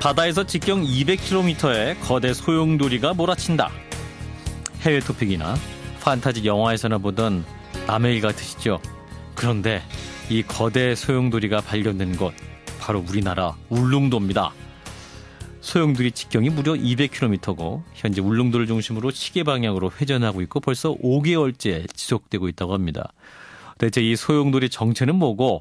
바다에서 직경 200km의 거대 소용돌이가 몰아친다. 해외 토픽이나 판타지 영화에서나 보던 남의 일 같으시죠? 그런데 이 거대 소용돌이가 발견된 곳 바로 우리나라 울릉도입니다. 소용돌이 직경이 무려 200km고 현재 울릉도를 중심으로 시계 방향으로 회전하고 있고 벌써 5개월째 지속되고 있다고 합니다. 대체 이 소용돌이 정체는 뭐고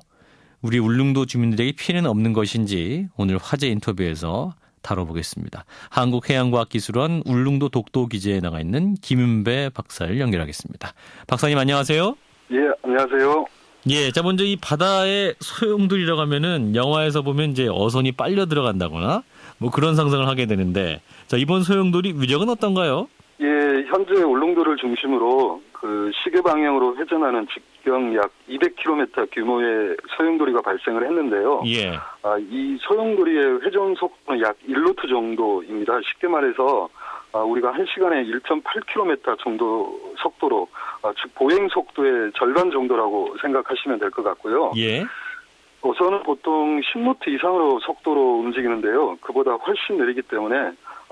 우리 울릉도 주민들에게 피해는 없는 것인지 오늘 화제 인터뷰에서 다뤄보겠습니다. 한국해양과학기술원 울릉도 독도 기지에 나가 있는 김윤배 박사를 연결하겠습니다. 박사님 안녕하세요. 예, 안녕하세요. 예, 자 먼저 이 바다에 소용돌이라고 하면은 영화에서 보면 이제 어선이 빨려 들어간다거나 뭐 그런 상상을 하게 되는데, 자 이번 소용돌이 위력은 어떤가요? 예, 현재 울릉도를 중심으로 그 시계 방향으로 회전하는 직경 약 200km 규모의 소용돌이가 발생을 했는데요. 예. 이 소용돌이의 회전 속도는 약 1노트 정도입니다. 쉽게 말해서 우리가 1시간에 1.8km 정도 속도로 즉 보행 속도의 절반 정도라고 생각하시면 될 것 같고요. 예. 어선은 보통 10노트 이상으로 속도로 움직이는데요. 그보다 훨씬 느리기 때문에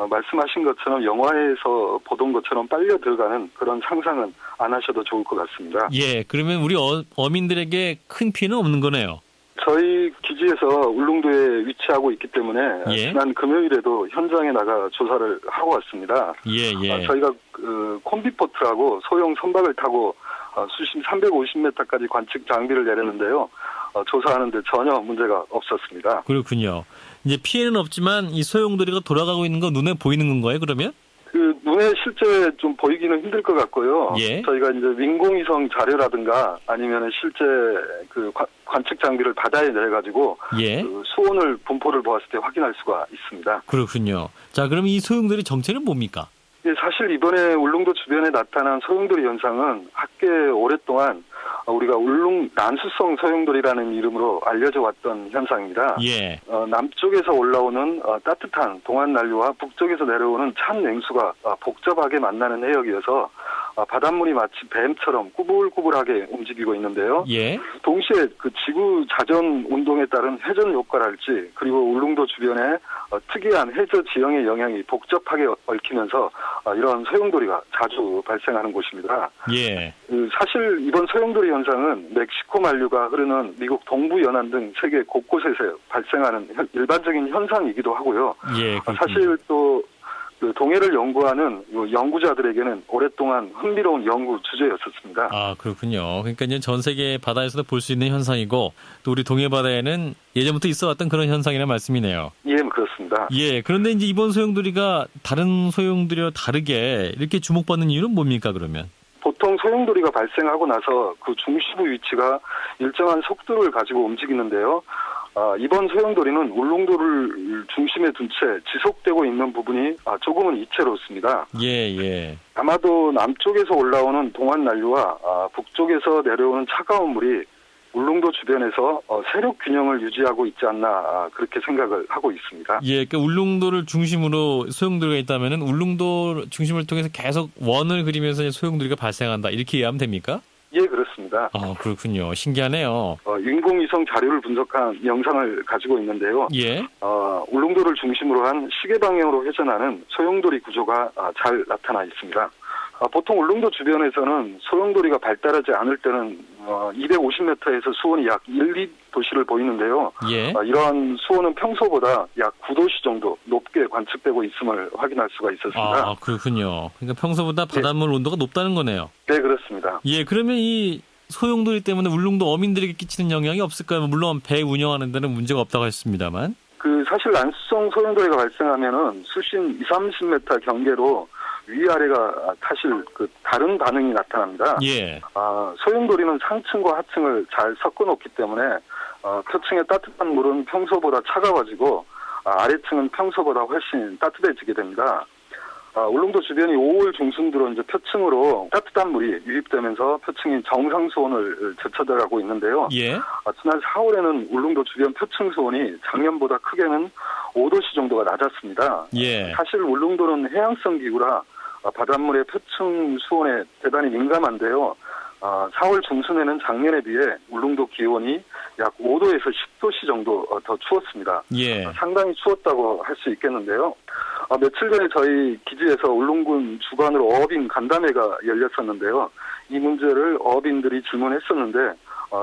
말씀하신 것처럼 영화에서 보던 것처럼 빨려 들어가는 그런 상상은 안 하셔도 좋을 것 같습니다. 예, 그러면 우리 어민들에게 큰 피해는 없는 거네요. 저희 기지에서 울릉도에 위치하고 있기 때문에 예. 지난 금요일에도 현장에 나가 조사를 하고 왔습니다. 예. 저희가 그 콤비포트라고 소형 선박을 타고 수심 350m까지 관측 장비를 내렸는데요. 조사하는데 전혀 문제가 없었습니다. 그렇군요. 이제 피해는 없지만 이 소용돌이가 돌아가고 있는 거 눈에 보이는 건가요, 그러면? 그 눈에 실제 좀 보이기는 힘들 것 같고요. 예. 저희가 이제 인공위성 자료라든가 아니면 실제 그 관측 장비를 바다에 내가지고 예. 그 수온을 분포를 보았을 때 확인할 수가 있습니다. 그렇군요. 자, 그럼 이 소용돌이 정체는 뭡니까? 예, 사실 이번에 울릉도 주변에 나타난 소용돌이 현상은 학계 오랫동안 우리가 울릉 난수성 소용돌이라는 이름으로 알려져 왔던 현상입니다. 예. 남쪽에서 올라오는 따뜻한 동안 난류와 북쪽에서 내려오는 찬 냉수가 복잡하게 만나는 해역이어서 바닷물이 마치 뱀처럼 꾸불꾸불하게 움직이고 있는데요. 예. 동시에 그 지구 자전 운동에 따른 회전 효과랄지 그리고 울릉도 주변에 특이한 해저 지형의 영향이 복잡하게 얽히면서 이런 소용돌이가 자주 발생하는 곳입니다. 예. 사실 이번 소용돌이 현상은 멕시코 만류가 흐르는 미국 동부 연안 등 세계 곳곳에서 발생하는 일반적인 현상이기도 하고요. 예. 사실 또 그 동해를 연구하는 연구자들에게는 오랫동안 흥미로운 연구 주제였었습니다. 아, 그렇군요. 그러니까 이제 전 세계 바다에서도 볼 수 있는 현상이고 또 우리 동해 바다에는 예전부터 있어왔던 그런 현상이라는 말씀이네요. 예, 그렇습니다. 예. 그런데 이제 이번 소용돌이가 다른 소용돌이와 다르게 이렇게 주목받는 이유는 뭡니까, 그러면? 보통 소용돌이가 발생하고 나서 그 중심부 위치가 일정한 속도를 가지고 움직이는데요. 이번 소용돌이는 울릉도를 중심에 둔 채 지속되고 있는 부분이 조금은 이채롭습니다. 예. 아마도 남쪽에서 올라오는 동안 난류와 북쪽에서 내려오는 차가운 물이 울릉도 주변에서 세력 균형을 유지하고 있지 않나 그렇게 생각을 하고 있습니다. 예, 그러니까 울릉도를 중심으로 소용돌이가 있다면은 울릉도 중심을 통해서 계속 원을 그리면서 이제 소용돌이가 발생한다 이렇게 이해하면 됩니까? 예, 그렇습니다. 그렇군요. 신기하네요. 인공위성 자료를 분석한 영상을 가지고 있는데요. 예. 울릉도를 중심으로 한 시계 방향으로 회전하는 소용돌이 구조가 잘 나타나 있습니다. 보통 울릉도 주변에서는 소용돌이가 발달하지 않을 때는 250m에서 수온이 약 1, 2도씨를 보이는데요. 예. 이러한 수온은 평소보다 약 9도씨 정도 높게 관측되고 있음을 확인할 수가 있었습니다. 그렇군요. 그러니까 평소보다 바닷물 온도가 높다는 거네요. 네, 그렇습니다. 예, 그러면 이 소용돌이 때문에 울릉도 어민들에게 끼치는 영향이 없을까요? 물론 배 운영하는 데는 문제가 없다고 했습니다만. 사실 난수성 소용돌이가 발생하면은 수심 20, 30m 경계로 위아래가 사실 다른 반응이 나타납니다. 예. 소용돌이는 상층과 하층을 잘 섞어놓기 때문에 표층의 따뜻한 물은 평소보다 차가워지고 아래층은 평소보다 훨씬 따뜻해지게 됩니다. 울릉도 주변이 5월 중순 들어 이제 표층으로 따뜻한 물이 유입되면서 표층이 정상 수온을 되쳐들어가고 있는데요. 예. 지난 4월에는 울릉도 주변 표층 수온이 작년보다 크게는 5도씨 정도가 낮았습니다. 예. 사실 울릉도는 해양성 기후라 바닷물의 표층 수온에 대단히 민감한데요. 4월 중순에는 작년에 비해 울릉도 기온이 약 5도에서 10도씨 정도 더 추웠습니다. 예. 상당히 추웠다고 할 수 있겠는데요. 며칠 전에 저희 기지에서 울릉군 주관으로 어업인 간담회가 열렸었는데요. 이 문제를 어업인들이 질문했었는데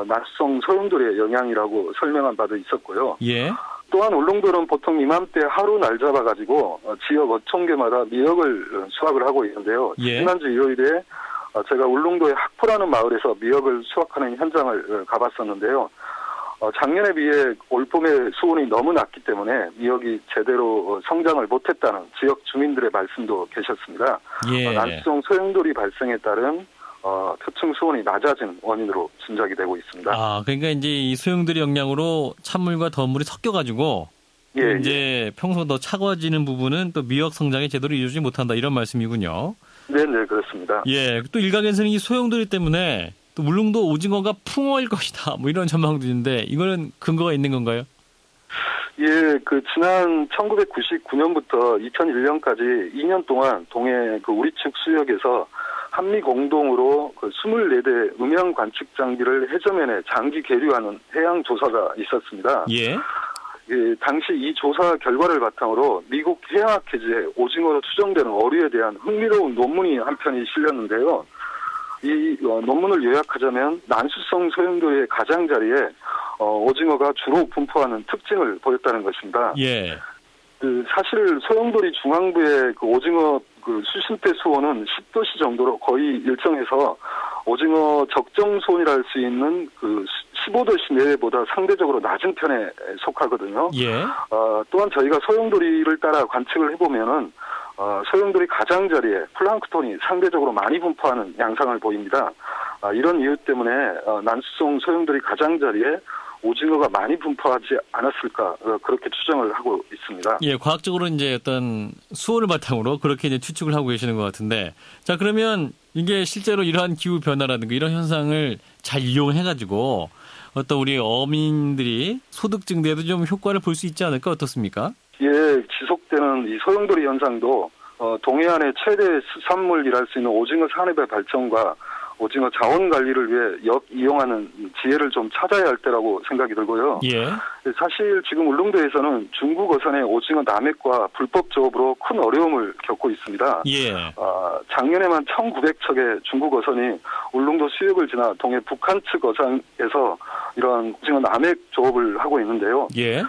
낮성 소용돌이의 영향이라고 설명한 바도 있었고요. 예. 또한 울릉도는 보통 이맘때 하루 날 잡아가지고 지역 어촌계마다 미역을 수확을 하고 있는데요. 예. 지난주 일요일에 제가 울릉도의 학포라는 마을에서 미역을 수확하는 현장을 가봤었는데요. 작년에 비해 올봄의 수온이 너무 낮기 때문에 미역이 제대로 성장을 못했다는 지역 주민들의 말씀도 계셨습니다. 예. 난수성 소용돌이 발생에 따른 표층 수온이 낮아진 원인으로 짐작이 되고 있습니다. 그러니까 이제 이 소용돌이 영향으로 찬물과 더운물이 섞여가지고 예, 이제 평소 더 차가워지는 부분은 또 미역 성장이 제대로 이루어지지 못한다 이런 말씀이군요. 네, 그렇습니다. 예, 또 일각에서는 이 소용돌이 때문에 또 울릉도 오징어가 풍어일 것이다 뭐 이런 전망도 있는데 이거는 근거가 있는 건가요? 예, 지난 1999년부터 2001년까지 2년 동안 동해 우리 측 수역에서 한미 공동으로 24대 음향 관측 장비를 해저면에 장기 계류하는 해양 조사가 있었습니다. 예. 예, 당시 이 조사 결과를 바탕으로 미국 해양학회지에 오징어로 추정되는 어류에 대한 흥미로운 논문이 한 편이 실렸는데요. 이 논문을 요약하자면 난수성 소용돌이의 가장자리에 오징어가 주로 분포하는 특징을 보였다는 것입니다. 예. 사실 소용돌이 중앙부의 오징어 수심대 수온은 10도씨 정도로 거의 일정해서 오징어 적정 수온이라 할 수 있는 15도씨 내외보다 상대적으로 낮은 편에 속하거든요. 예. 또한 저희가 소용돌이를 따라 관측을 해보면은 소용돌이 가장자리에 플랑크톤이 상대적으로 많이 분포하는 양상을 보입니다. 이런 이유 때문에 난수성 소용돌이 가장자리에 오징어가 많이 분포하지 않았을까 그렇게 추정을 하고 있습니다. 예, 과학적으로 이제 어떤 수온을 바탕으로 그렇게 이제 추측을 하고 계시는 것 같은데, 자 그러면 이게 실제로 이러한 기후 변화라든가 이런 현상을 잘 이용해가지고 어떤 우리 어민들이 소득 증대에도 좀 효과를 볼 수 있지 않을까 어떻습니까? 예, 지속되는 이 소용돌이 현상도 동해안의 최대 수산물이랄 수 있는 오징어 산업의 발전과 오징어 자원 관리를 위해 이용하는 지혜를 좀 찾아야 할 때라고 생각이 들고요. 예. 사실 지금 울릉도에서는 중국 어선의 오징어 남획과 불법 조업으로 큰 어려움을 겪고 있습니다. 예. 작년에만 1,900척의 중국 어선이 울릉도 수역을 지나 동해 북한 측 어선에서 이러한 오징어 남획 조업을 하고 있는데요. 예.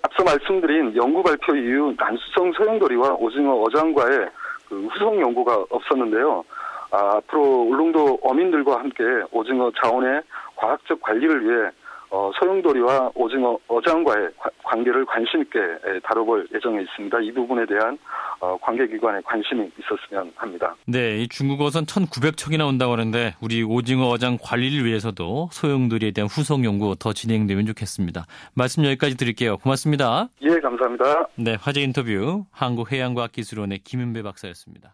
앞서 말씀드린 연구 발표 이후 난수성 소용돌이와 오징어 어장과의 후속 연구가 없었는데요. 앞으로 울릉도 어민들과 함께 오징어 자원의 과학적 관리를 위해 소용돌이와 오징어 어장과의 관계를 관심 있게 다뤄볼 예정에 있습니다. 이 부분에 대한 관계기관의 관심이 있었으면 합니다. 네, 이 중국어선 1,900척이나 온다고 하는데 우리 오징어 어장 관리를 위해서도 소용돌이에 대한 후속 연구 더 진행되면 좋겠습니다. 말씀 여기까지 드릴게요. 고맙습니다. 예, 감사합니다. 네, 화제 인터뷰 한국해양과학기술원의 김윤배 박사였습니다.